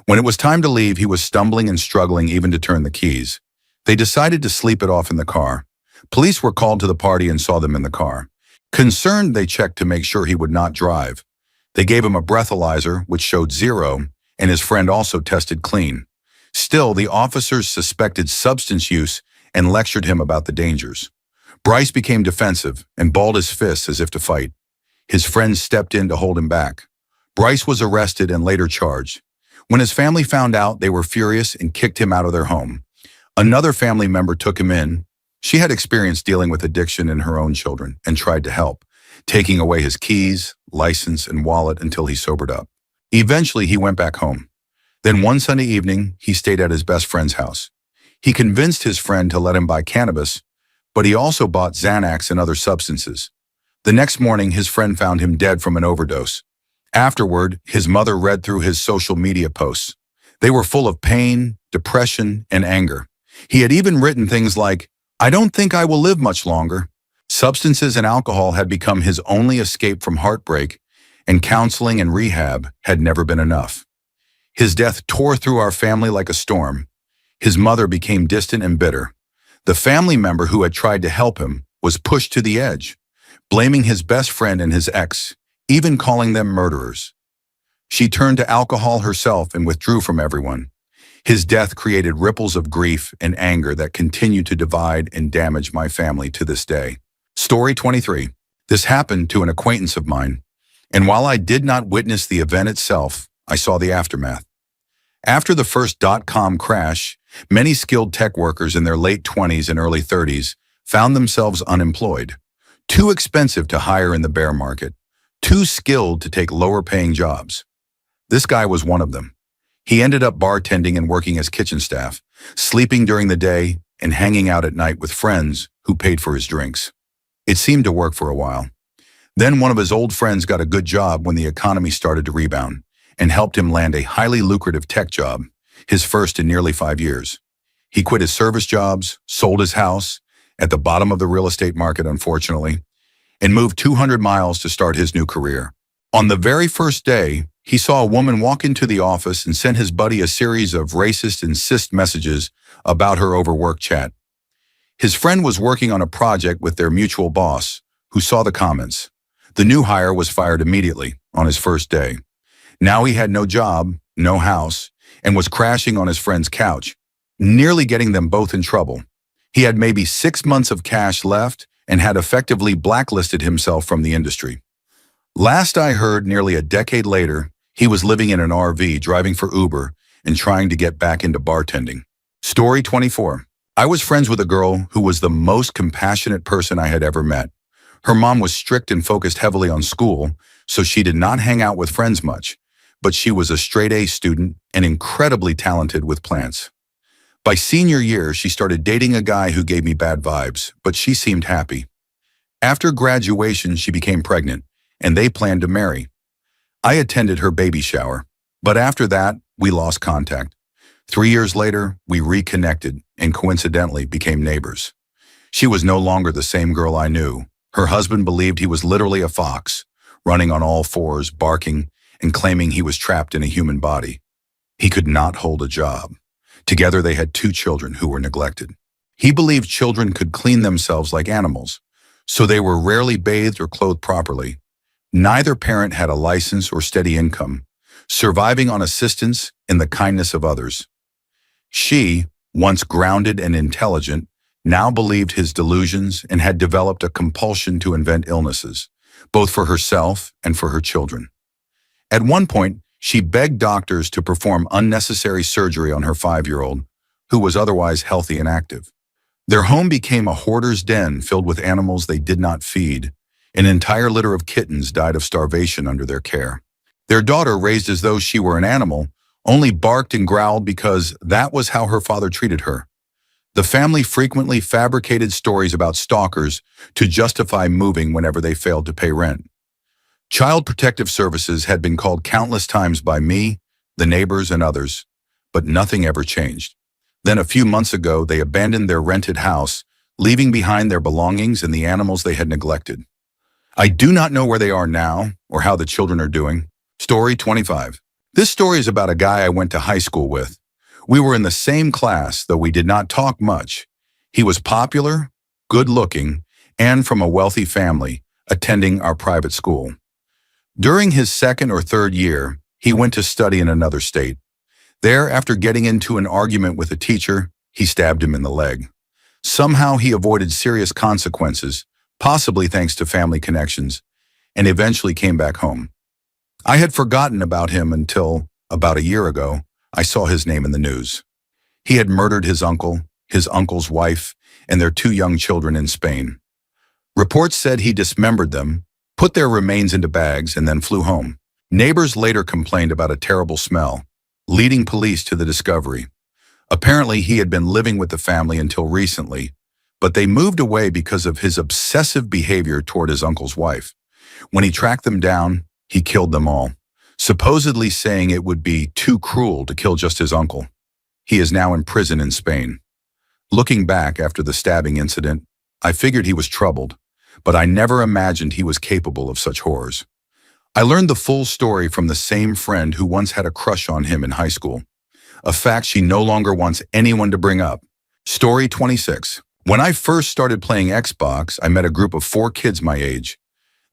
When it was time to leave, he was stumbling and struggling even to turn the keys. They decided to sleep it off in the car. Police were called to the party and saw them in the car. Concerned, they checked to make sure he would not drive. They gave him a breathalyzer, which showed 0, and his friend also tested clean. Still, the officers suspected substance use and lectured him about the dangers. Bryce became defensive and balled his fists as if to fight. His friends stepped in to hold him back. Bryce was arrested and later charged. When his family found out, they were furious and kicked him out of their home. Another family member took him in. She had experience dealing with addiction in her own children and tried to help, taking away his keys, license, and wallet until he sobered up. Eventually, he went back home. Then one Sunday evening, he stayed at his best friend's house. He convinced his friend to let him buy cannabis, but he also bought Xanax and other substances. The next morning, his friend found him dead from an overdose. Afterward, his mother read through his social media posts. They were full of pain, depression, and anger. He had even written things like, "I don't think I will live much longer." Substances and alcohol had become his only escape from heartbreak, and counseling and rehab had never been enough. His death tore through our family like a storm. His mother became distant and bitter. The family member who had tried to help him was pushed to the edge, blaming his best friend and his ex, even calling them murderers. She turned to alcohol herself and withdrew from everyone. His death created ripples of grief and anger that continue to divide and damage my family to this day. Story 23. This happened to an acquaintance of mine, and while I did not witness the event itself, I saw the aftermath. After the first .com crash, many skilled tech workers in their late 20s and early 30s found themselves unemployed, too expensive to hire in the bear market, too skilled to take lower-paying jobs. This guy was one of them. He ended up bartending and working as kitchen staff, sleeping during the day and hanging out at night with friends who paid for his drinks. It seemed to work for a while. Then one of his old friends got a good job when the economy started to rebound and helped him land a highly lucrative tech job, his first in nearly 5 years. He quit his service jobs, sold his house, at the bottom of the real estate market, unfortunately, and moved 200 miles to start his new career. On the very first day, he saw a woman walk into the office and sent his buddy a series of racist and cis messages about her over work chat. His friend was working on a project with their mutual boss, who saw the comments. The new hire was fired immediately on his first day. Now he had no job, no house, and was crashing on his friend's couch, nearly getting them both in trouble. He had maybe 6 months of cash left and had effectively blacklisted himself from the industry. Last I heard, nearly a decade later, he was living in an RV, driving for Uber, and trying to get back into bartending. Story 24. I was friends with a girl who was the most compassionate person I had ever met. Her mom was strict and focused heavily on school, so she did not hang out with friends much, but she was a straight-A student and incredibly talented with plants. By senior year, she started dating a guy who gave me bad vibes, but she seemed happy. After graduation, she became pregnant, and they planned to marry. I attended her baby shower, but after that, we lost contact. 3 years later, we reconnected and coincidentally became neighbors. She was no longer the same girl I knew. Her husband believed he was literally a fox, running on all fours, barking, and claiming he was trapped in a human body. He could not hold a job. Together they had 2 children who were neglected. He believed children could clean themselves like animals, so they were rarely bathed or clothed properly. Neither parent had a license or steady income, surviving on assistance and the kindness of others. She, once grounded and intelligent, now believed his delusions and had developed a compulsion to invent illnesses, both for herself and for her children. At one point, she begged doctors to perform unnecessary surgery on her 5-year-old, who was otherwise healthy and active. Their home became a hoarder's den filled with animals they did not feed. An entire litter of kittens died of starvation under their care. Their daughter, raised as though she were an animal, only barked and growled because that was how her father treated her. The family frequently fabricated stories about stalkers to justify moving whenever they failed to pay rent. Child Protective Services had been called countless times by me, the neighbors, and others, but nothing ever changed. Then a few months ago, they abandoned their rented house, leaving behind their belongings and the animals they had neglected. I do not know where they are now or how the children are doing. Story 25. This story is about a guy I went to high school with. We were in the same class, though we did not talk much. He was popular, good-looking, and from a wealthy family, attending our private school. During his 2nd or 3rd year, he went to study in another state. There, after getting into an argument with a teacher, he stabbed him in the leg. Somehow he avoided serious consequences, possibly thanks to family connections, and eventually came back home. I had forgotten about him until, about a year ago, I saw his name in the news. He had murdered his uncle, his uncle's wife, and their 2 young children in Spain. Reports said he dismembered them, put their remains into bags, and then flew home. Neighbors later complained about a terrible smell, leading police to the discovery. Apparently, he had been living with the family until recently, but they moved away because of his obsessive behavior toward his uncle's wife. When he tracked them down, he killed them all, supposedly saying it would be too cruel to kill just his uncle. He is now in prison in Spain. Looking back after the stabbing incident, I figured he was troubled, but I never imagined he was capable of such horrors. I learned the full story from the same friend who once had a crush on him in high school, a fact she no longer wants anyone to bring up. Story 26. When I first started playing Xbox, I met a group of 4 kids my age.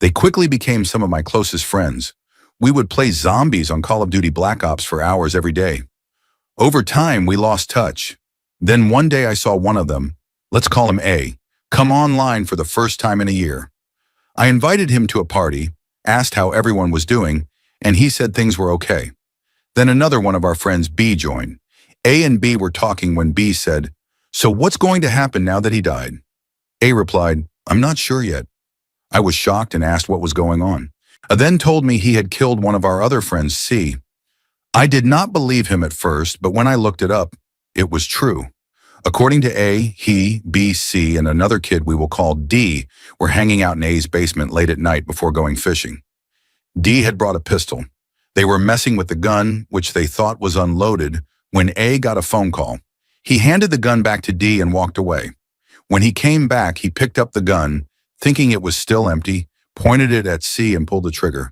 They quickly became some of my closest friends. We would play zombies on Call of Duty Black Ops for hours every day. Over time, we lost touch. Then one day I saw one of them, let's call him A, come online for the first time in a year. I invited him to a party, asked how everyone was doing, and he said things were okay. Then another one of our friends, B, joined. A and B were talking when B said, "So what's going to happen now that he died?" A replied, "I'm not sure yet." I was shocked and asked what was going on. A then told me he had killed one of our other friends, C. I did not believe him at first, but when I looked it up, it was true. According to A, he, B, C, and another kid we will call D were hanging out in A's basement late at night before going fishing. D had brought a pistol. They were messing with the gun, which they thought was unloaded, when A got a phone call. He handed the gun back to D and walked away. When he came back, he picked up the gun, thinking it was still empty, pointed it at C and pulled the trigger.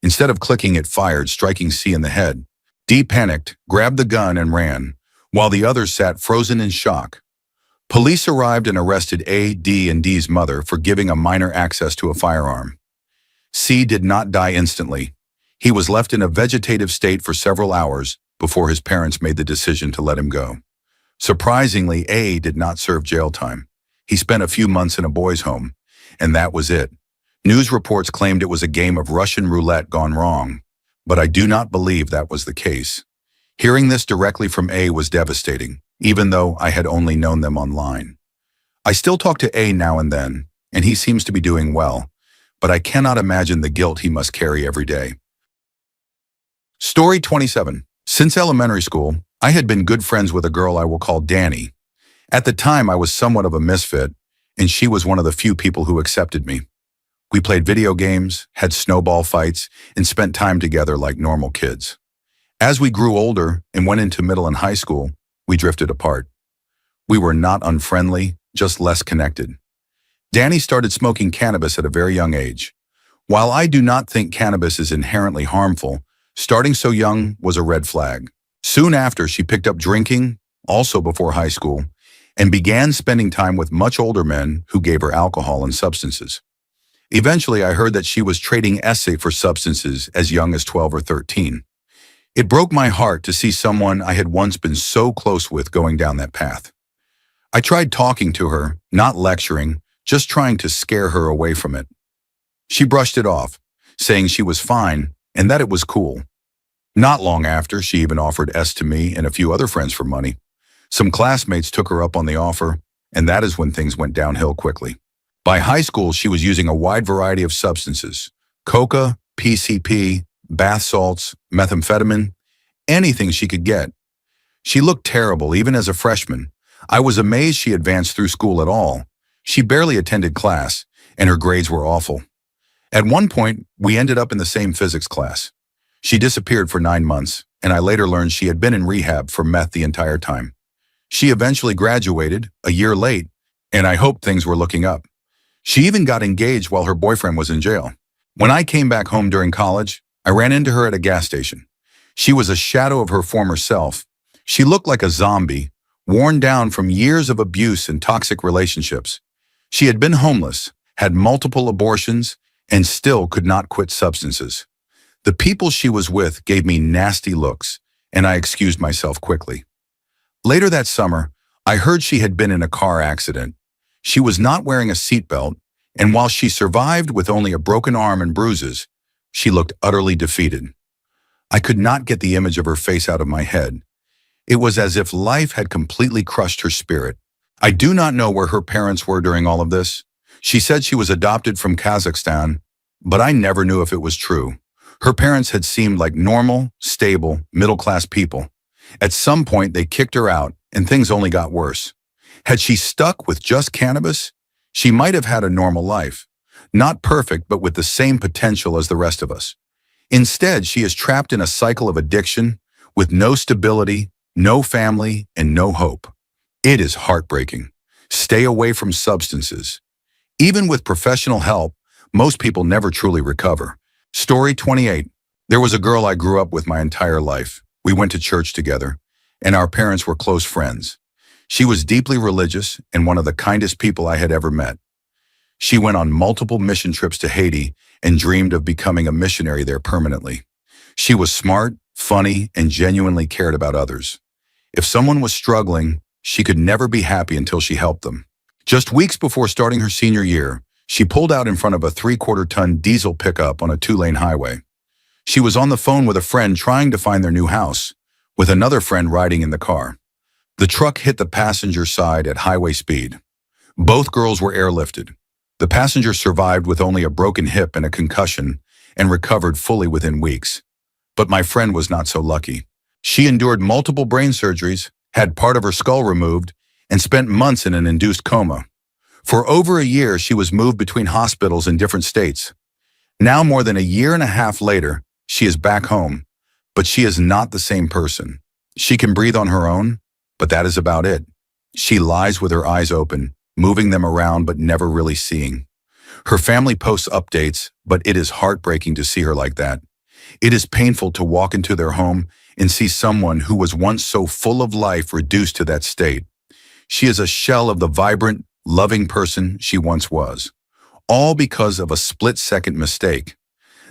Instead of clicking, it fired, striking C in the head. D panicked, grabbed the gun, and ran, while the others sat frozen in shock. Police arrived and arrested A, D, and D's mother for giving a minor access to a firearm. C did not die instantly. He was left in a vegetative state for several hours before his parents made the decision to let him go. Surprisingly, A did not serve jail time. He spent a few months in a boys' home, and that was it. News reports claimed it was a game of Russian roulette gone wrong, but I do not believe that was the case. Hearing this directly from A was devastating, even though I had only known them online. I still talk to A now and then, and he seems to be doing well, but I cannot imagine the guilt he must carry every day. Story 27. Since elementary school, I had been good friends with a girl I will call Danny. At the time, I was somewhat of a misfit, and she was one of the few people who accepted me. We played video games, had snowball fights, and spent time together like normal kids. As we grew older and went into middle and high school, we drifted apart. We were not unfriendly, just less connected. Danny started smoking cannabis at a very young age. While I do not think cannabis is inherently harmful, starting so young was a red flag. Soon after, she picked up drinking, also before high school, and began spending time with much older men who gave her alcohol and substances. Eventually, I heard that she was trading essay for substances as young as 12 or 13. It broke my heart to see someone I had once been so close with going down that path. I tried talking to her, not lecturing, just trying to scare her away from it. She brushed it off, saying she was fine and that it was cool. Not long after, she even offered S to me and a few other friends for money. Some classmates took her up on the offer, and that is when things went downhill quickly. By high school, she was using a wide variety of substances: coca, PCP, bath salts, methamphetamine, anything she could get. She looked terrible even as a freshman. I was amazed she advanced through school at all. She barely attended class, and her grades were awful. At one point, we ended up in the same physics class. She disappeared for 9 months, and I later learned she had been in rehab for meth the entire time. She eventually graduated, a year late, and I hoped things were looking up. She even got engaged while her boyfriend was in jail. When I came back home during college, I ran into her at a gas station. She was a shadow of her former self. She looked like a zombie, worn down from years of abuse and toxic relationships. She had been homeless, had multiple abortions, and still could not quit substances. The people she was with gave me nasty looks, and I excused myself quickly. Later that summer, I heard she had been in a car accident. She was not wearing a seatbelt, and while she survived with only a broken arm and bruises, she looked utterly defeated. I could not get the image of her face out of my head. It was as if life had completely crushed her spirit. I do not know where her parents were during all of this. She said she was adopted from Kazakhstan, but I never knew if it was true. Her parents had seemed like normal, stable, middle-class people. At some point, they kicked her out, and things only got worse. Had she stuck with just cannabis, she might have had a normal life. Not perfect, but with the same potential as the rest of us. Instead, she is trapped in a cycle of addiction, with no stability, no family, and no hope. It is heartbreaking. Stay away from substances. Even with professional help, most people never truly recover. Story 28. There was a girl I grew up with my entire life. We went to church together, and our parents were close friends. She was deeply religious and one of the kindest people I had ever met. She went on multiple mission trips to Haiti and dreamed of becoming a missionary there permanently. She was smart, funny, and genuinely cared about others. If someone was struggling, she could never be happy until she helped them. Just weeks before starting her senior year, she pulled out in front of a 3/4-ton diesel pickup on a 2-lane highway. She was on the phone with a friend trying to find their new house, with another friend riding in the car. The truck hit the passenger side at highway speed. Both girls were airlifted. The passenger survived with only a broken hip and a concussion and recovered fully within weeks. But my friend was not so lucky. She endured multiple brain surgeries, had part of her skull removed, and spent months in an induced coma. For over a year, she was moved between hospitals in different states. Now, more than a year and a half later, she is back home, but she is not the same person. She can breathe on her own, but that is about it. She lies with her eyes open, moving them around but never really seeing. Her family posts updates, but it is heartbreaking to see her like that. It is painful to walk into their home and see someone who was once so full of life reduced to that state. She is a shell of the vibrant, loving person she once was, all because of a split-second mistake.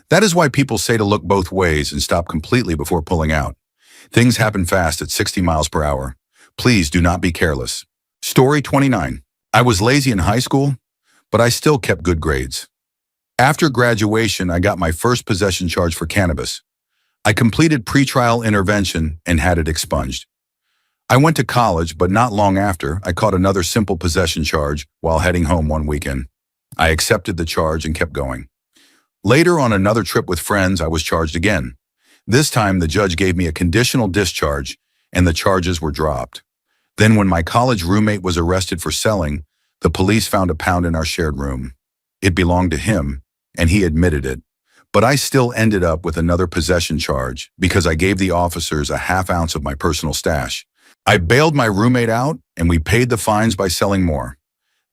That is why people say to look both ways and stop completely before pulling out. Things happen fast at 60 miles per hour. Please do not be careless. Story 29. I was lazy in high school, but I still kept good grades. After graduation, I got my first possession charge for cannabis. I completed pretrial intervention and had it expunged. I went to college, but not long after, I caught another simple possession charge while heading home one weekend. I accepted the charge and kept going. Later, on another trip with friends, I was charged again. This time, the judge gave me a conditional discharge, and the charges were dropped. Then, when my college roommate was arrested for selling, the police found a pound in our shared room. It belonged to him, and he admitted it. But I still ended up with another possession charge because I gave the officers a half ounce of my personal stash. I bailed my roommate out, and we paid the fines by selling more.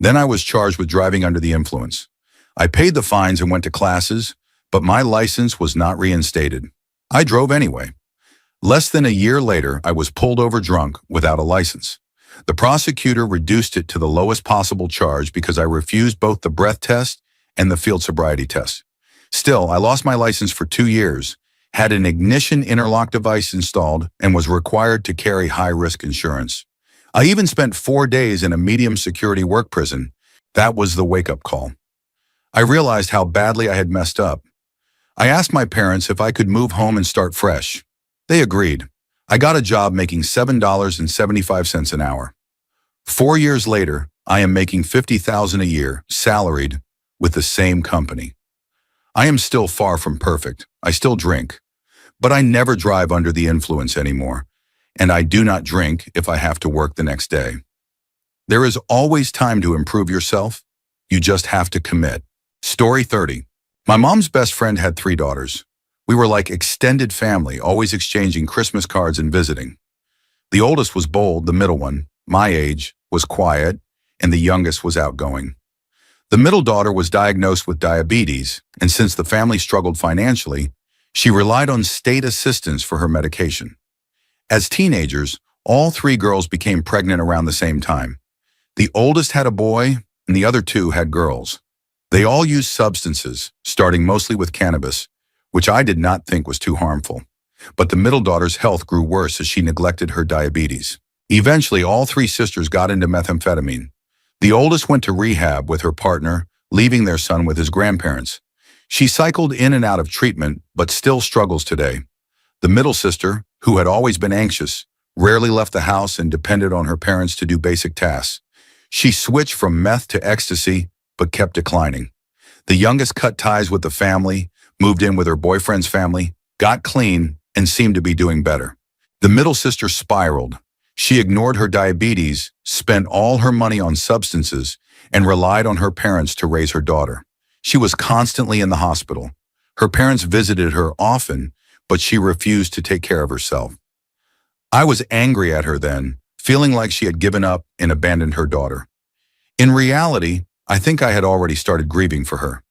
Then I was charged with driving under the influence. I paid the fines and went to classes, but my license was not reinstated. I drove anyway. Less than a year later, I was pulled over drunk without a license. The prosecutor reduced it to the lowest possible charge because I refused both the breath test and the field sobriety test. Still, I lost my license for 2 years, had an ignition interlock device installed, and was required to carry high-risk insurance. I even spent 4 days in a medium security work prison. That was the wake-up call. I realized how badly I had messed up. I asked my parents if I could move home and start fresh. They agreed. I got a job making $7.75 an hour. 4 years later, I am making $50,000 a year, salaried, with the same company. I am still far from perfect. I still drink. But I never drive under the influence anymore, and I do not drink if I have to work the next day. There is always time to improve yourself. You just have to commit. Story 30. My mom's best friend had 3 daughters. We were like extended family, always exchanging Christmas cards and visiting. The oldest was bold, the middle one, my age, was quiet, and the youngest was outgoing. The middle daughter was diagnosed with diabetes, and since the family struggled financially, she relied on state assistance for her medication. As teenagers, all 3 girls became pregnant around the same time. The oldest had a boy, and the other 2 had girls. They all used substances, starting mostly with cannabis, which I did not think was too harmful. But the middle daughter's health grew worse as she neglected her diabetes. Eventually, all 3 sisters got into methamphetamine. The oldest went to rehab with her partner, leaving their son with his grandparents. She cycled in and out of treatment, but still struggles today. The middle sister, who had always been anxious, rarely left the house and depended on her parents to do basic tasks. She switched from meth to ecstasy, but kept declining. The youngest cut ties with the family, moved in with her boyfriend's family, got clean, and seemed to be doing better. The middle sister spiraled. She ignored her diabetes, spent all her money on substances, and relied on her parents to raise her daughter. She was constantly in the hospital. Her parents visited her often, but she refused to take care of herself. I was angry at her then, feeling like she had given up and abandoned her daughter. In reality, I think I had already started grieving for her.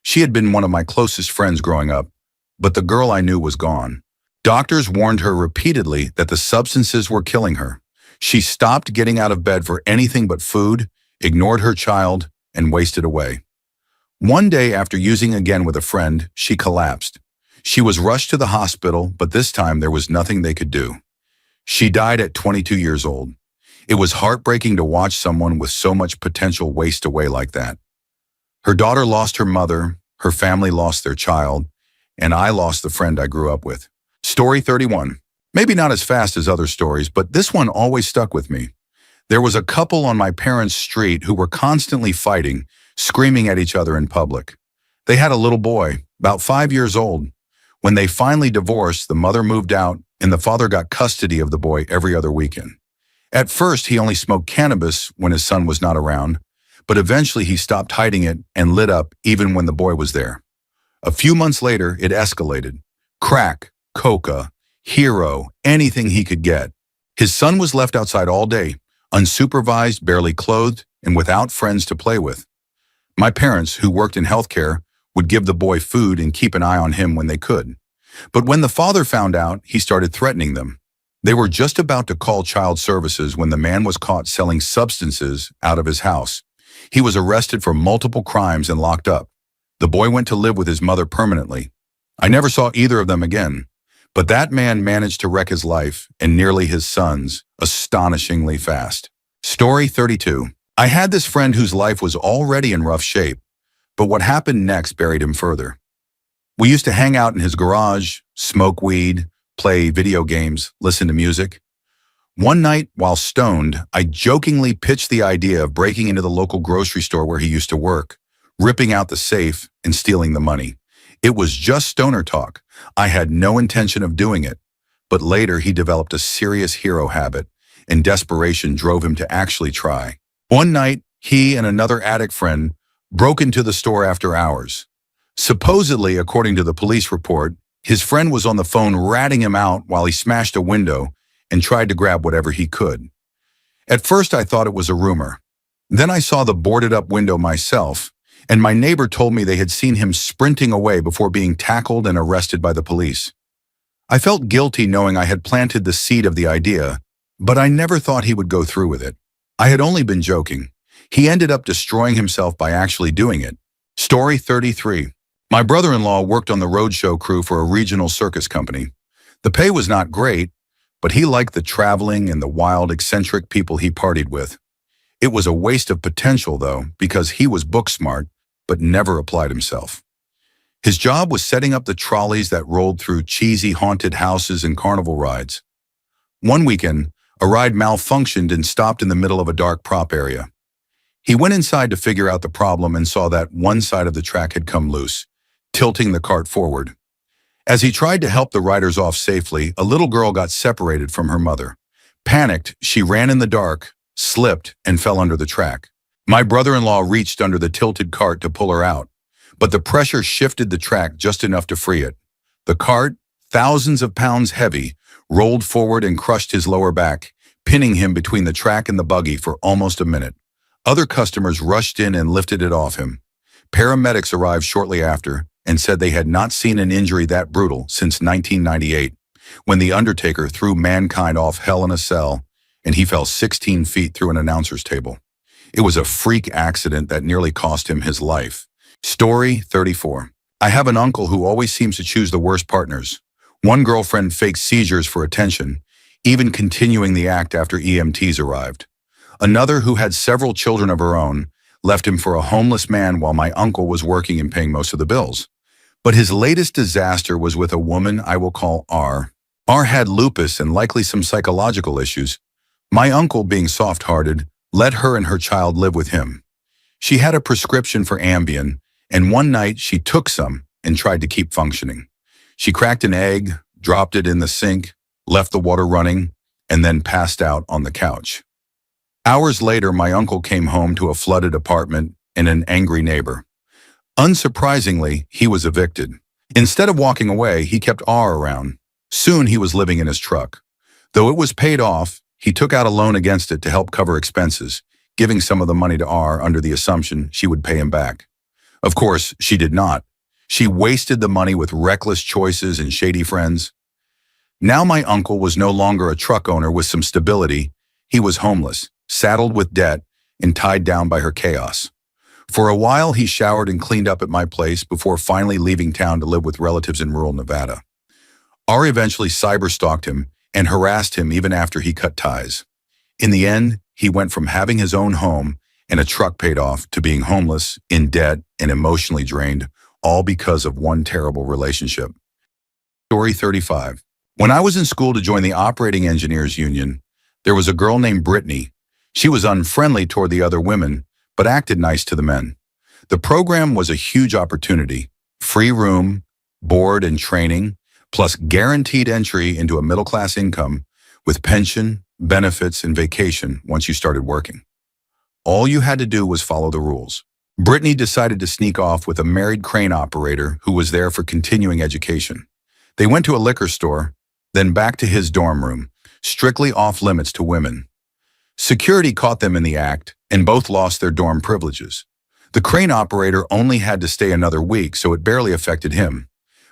She had been one of my closest friends growing up, but the girl I knew was gone. Doctors warned her repeatedly that the substances were killing her. She stopped getting out of bed for anything but food, ignored her child, and wasted away. One day after using again with a friend, she collapsed. She was rushed to the hospital, but this time there was nothing they could do. She died at 22 years old. It was heartbreaking to watch someone with so much potential waste away like that. Her daughter lost her mother, her family lost their child, and I lost the friend I grew up with. Story 31. Maybe not as fast as other stories, but this one always stuck with me. There was a couple on my parents' street who were constantly fighting, screaming at each other in public. They had a little boy, about 5 years old. When they finally divorced, the mother moved out, and the father got custody of the boy every other weekend. At first, he only smoked cannabis when his son was not around, but eventually he stopped hiding it and lit up even when the boy was there. A few months later, it escalated. Crack, coca, hero, anything he could get. His son was left outside all day, unsupervised, barely clothed, and without friends to play with. My parents, who worked in healthcare, would give the boy food and keep an eye on him when they could. But when the father found out, he started threatening them. They were just about to call child services when the man was caught selling substances out of his house. He was arrested for multiple crimes and locked up. The boy went to live with his mother permanently. I never saw either of them again. But that man managed to wreck his life and nearly his son's astonishingly fast. Story 32. I had this friend whose life was already in rough shape, but what happened next buried him further. We used to hang out in his garage, smoke weed, play video games, listen to music. One night, while stoned, I jokingly pitched the idea of breaking into the local grocery store where he used to work, ripping out the safe and stealing the money. It was just stoner talk. I had no intention of doing it, but later he developed a serious hero habit, and desperation drove him to actually try. One night, he and another addict friend broke into the store after hours. Supposedly, according to the police report, his friend was on the phone ratting him out while he smashed a window and tried to grab whatever he could. At first, I thought it was a rumor. Then I saw the boarded-up window myself, and my neighbor told me they had seen him sprinting away before being tackled and arrested by the police. I felt guilty knowing I had planted the seed of the idea, but I never thought he would go through with it. I had only been joking. He ended up destroying himself by actually doing it. Story 33. My brother-in-law worked on the roadshow crew for a regional circus company. The pay was not great, but he liked the traveling and the wild, eccentric people he partied with. It was a waste of potential, though, because he was book smart, but never applied himself. His job was setting up the trolleys that rolled through cheesy haunted houses and carnival rides. One weekend, a ride malfunctioned and stopped in the middle of a dark prop area. He went inside to figure out the problem and saw that one side of the track had come loose, tilting the cart forward. As he tried to help the riders off safely, a little girl got separated from her mother. Panicked, she ran in the dark, slipped, and fell under the track. My brother-in-law reached under the tilted cart to pull her out, but the pressure shifted the track just enough to free it. The cart, thousands of pounds heavy, rolled forward and crushed his lower back, pinning him between the track and the buggy for almost a minute. Other customers rushed in and lifted it off him. Paramedics arrived shortly after and said they had not seen an injury that brutal since 1998, when the Undertaker threw mankind off Hell in a Cell and he fell 16 feet through an announcer's table. It was a freak accident that nearly cost him his life. Story 34. I have an uncle who always seems to choose the worst partners. One girlfriend faked seizures for attention, even continuing the act after EMTs arrived. Another, who had several children of her own, left him for a homeless man while my uncle was working and paying most of the bills. But his latest disaster was with a woman I will call R. R had lupus and likely some psychological issues. My uncle, being soft-hearted, let her and her child live with him. She had a prescription for Ambien, and one night she took some and tried to keep functioning. She cracked an egg, dropped it in the sink, left the water running, and then passed out on the couch. Hours later, my uncle came home to a flooded apartment and an angry neighbor. Unsurprisingly, he was evicted. Instead of walking away, he kept R around. Soon he was living in his truck. Though it was paid off, he took out a loan against it to help cover expenses, giving some of the money to R under the assumption she would pay him back. Of course, she did not. She wasted the money with reckless choices and shady friends. Now my uncle was no longer a truck owner with some stability. He was homeless, saddled with debt, and tied down by her chaos. For a while, he showered and cleaned up at my place before finally leaving town to live with relatives in rural Nevada. R eventually cyberstalked him and harassed him even after he cut ties. In the end, he went from having his own home and a truck paid off to being homeless, in debt, and emotionally drained, all because of one terrible relationship. Story 35. When I was in school to join the Operating Engineers Union, there was a girl named Brittany. She was unfriendly toward the other women, but acted nice to the men. The program was a huge opportunity: free room, board and training, plus guaranteed entry into a middle-class income with pension, benefits, and vacation once you started working. All you had to do was follow the rules. Brittany decided to sneak off with a married crane operator who was there for continuing education. They went to a liquor store, then back to his dorm room, strictly off-limits to women. Security caught them in the act, and both lost their dorm privileges. The crane operator only had to stay another week, so it barely affected him.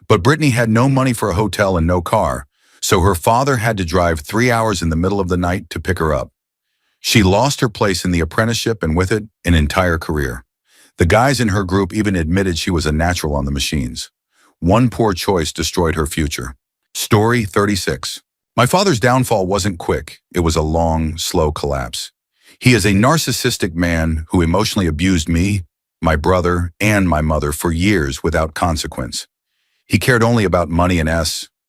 But Brittany had no money for a hotel and no car, so her father had to drive 3 hours in the middle of the night to pick her up. She lost her place in the apprenticeship and with it, an entire career. The guys in her group even admitted she was a natural on the machines. One poor choice destroyed her future. Story 36. My father's downfall wasn't quick. It was a long, slow collapse. He is a narcissistic man who emotionally abused me, my brother, and my mother for years without consequence. He cared only about money and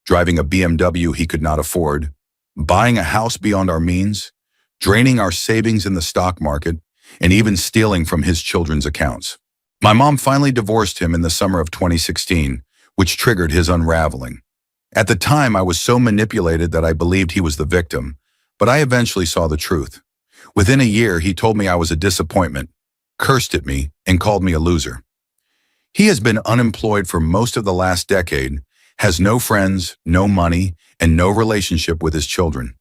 driving a BMW he could not afford, buying a house beyond our means, draining our savings in the stock market, and even stealing from his children's accounts. My mom finally divorced him in the summer of 2016, which triggered his unraveling. At the time, I was so manipulated that I believed he was the victim, but I eventually saw the truth. Within a year, he told me I was a disappointment, cursed at me, and called me a loser. He has been unemployed for most of the last decade, has no friends, no money, and no relationship with his children.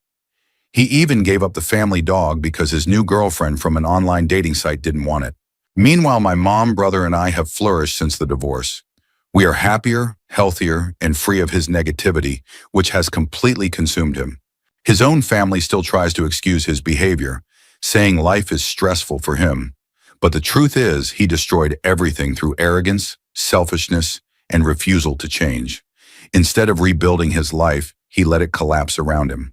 He even gave up the family dog because his new girlfriend from an online dating site didn't want it. Meanwhile, my mom, brother, and I have flourished since the divorce. We are happier, healthier, and free of his negativity, which has completely consumed him. His own family still tries to excuse his behavior, saying life is stressful for him. But the truth is, he destroyed everything through arrogance, selfishness, and refusal to change. Instead of rebuilding his life, he let it collapse around him.